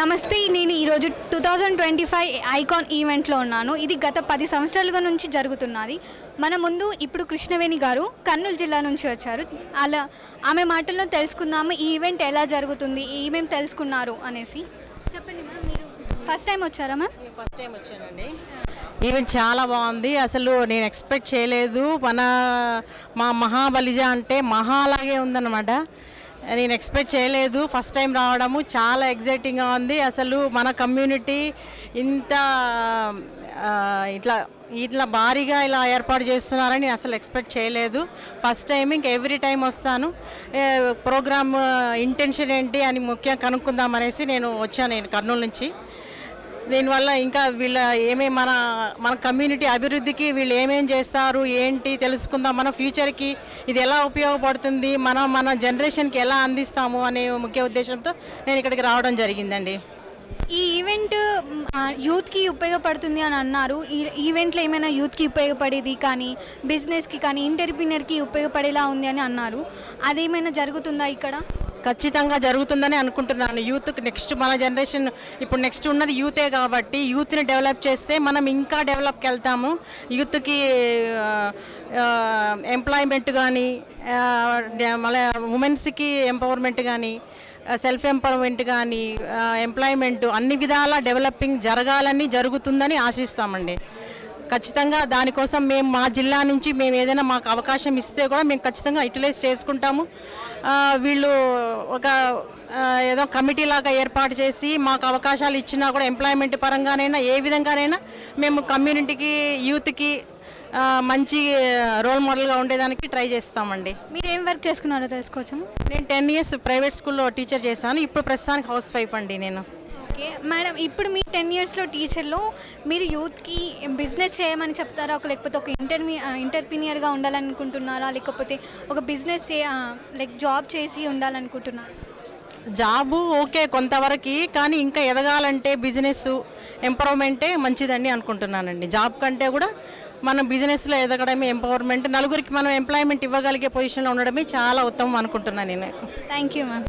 నమస్తే, నేను ఈరోజు 2025 ఐకాన్ ఈవెంట్లో ఉన్నాను. ఇది గత 10 సంవత్సరాలుగా నుంచి జరుగుతున్నది. మన ముందు ఇప్పుడు కృష్ణవేణి గారు కర్నూలు జిల్లా నుంచి వచ్చారు. అలా ఆమె మాటల్లో తెలుసుకుందాము ఈ ఈవెంట్ ఎలా జరుగుతుంది, ఏమేమి తెలుసుకున్నారు అనేసి. చెప్పండి మ్యామ్, మీరు ఫస్ట్ టైం వచ్చారా? మ్యామ్ ఫస్ట్ టైం వచ్చానండి. ఈవెంట్ చాలా బాగుంది. అసలు నేను ఎక్స్పెక్ట్ చేయలేదు. మా మహాబలిజ అంటే మహాలాగే ఉందన్నమాట. నేను ఎక్స్పెక్ట్ చేయలేదు. ఫస్ట్ టైం రావడము చాలా ఎగ్జైటింగ్గా ఉంది. అసలు మన కమ్యూనిటీ ఇంత ఇట్లా భారీగా ఇలా ఏర్పాటు చేస్తున్నారని అసలు ఎక్స్పెక్ట్ చేయలేదు. ఫస్ట్ టైం ఇంక ఎవ్రీ టైం వస్తాను. ప్రోగ్రామ్ ఇంటెన్షన్ ఏంటి అని ముఖ్యంగా కనుక్కుందామనేసి నేను వచ్చాను కర్నూలు నుంచి. దీనివల్ల ఇంకా వీళ్ళ మన కమ్యూనిటీ అభివృద్ధికి వీళ్ళు ఏమేం చేస్తారు ఏంటి తెలుసుకుందాం. మన ఫ్యూచర్కి ఇది ఎలా ఉపయోగపడుతుంది, మన జనరేషన్కి ఎలా అందిస్తాము అనే ముఖ్య ఉద్దేశంతో నేను ఇక్కడికి రావడం జరిగిందండి. ఈ ఈవెంట్ యూత్కి ఉపయోగపడుతుంది అని అన్నారు. ఈ ఈవెంట్లో ఏమైనా యూత్కి ఉపయోగపడేది కానీ, బిజినెస్కి కానీ, ఎంటర్‌ప్రెన్యూర్‌కి ఉపయోగపడేలా ఉంది అని అన్నారు. అదేమైనా జరుగుతుందా ఇక్కడ? ఖచ్చితంగా జరుగుతుందని అనుకుంటున్నాను. యూత్కి నెక్స్ట్ మన జనరేషన్ ఇప్పుడు నెక్స్ట్ ఉన్నది యూతే కాబట్టి యూత్ని డెవలప్ చేస్తే మనం ఇంకా డెవలప్కి వెళ్తాము. యూత్కి ఎంప్లాయ్మెంట్ కానీ, మళ్ళీ ఉమెన్స్కి ఎంపవర్మెంట్ కానీ, సెల్ఫ్ ఎంపవర్మెంట్ కానీ, ఎంప్లాయ్మెంట్ అన్ని విధాల డెవలపింగ్ జరుగుతుందని ఆశిస్తామండి. ఖచ్చితంగా దానికోసం మేము మా జిల్లా నుంచి మేము ఏదైనా మాకు అవకాశం ఇస్తే కూడా మేము ఖచ్చితంగా యూటిలైజ్ చేసుకుంటాము. వీళ్ళు ఏదో కమిటీ లాగా ఏర్పాటు చేసి మాకు అవకాశాలు ఇచ్చినా కూడా ఎంప్లాయ్మెంట్ పరంగానైనా ఏ విధంగానైనా మేము కమ్యూనిటీకి యూత్కి మంచి రోల్ మోడల్గా ఉండేదానికి ట్రై చేస్తామండి. మీరు ఏం వర్క్ చేసుకున్నారో తెలుసుకోవచ్చా? నేను 10 years ప్రైవేట్ స్కూల్లో టీచర్ చేశాను. ఇప్పుడు ప్రస్తుతానికి హౌస్ వైఫ్ అండి నేను. ఓకే మేడం, ఇప్పుడు మీ 10 yearsలో టీచర్లో మీరు యూత్కి బిజినెస్ చేయమని చెప్తారా, లేకపోతే ఒక ఎంటర్‌ప్రెన్యూర్‌గా ఉండాలనుకుంటున్నారా, లేకపోతే ఒక బిజినెస్ లైక్ జాబ్ చేసి ఉండాలనుకుంటున్నారా? జాబు ఓకే కొంతవరకు, కానీ ఇంకా ఎదగాలంటే బిజినెస్ ఎంపవర్మెంటే మంచిదండి అనుకుంటున్నానండి. జాబ్ కంటే కూడా మనం బిజినెస్లో ఎదగడమే ఎంపవర్మెంట్. నలుగురికి మనం ఎంప్లాయ్మెంట్ ఇవ్వగలిగే పొజిషన్లో ఉండడమే చాలా ఉత్తమం అనుకుంటున్నాను నేను. Thank you ma'am.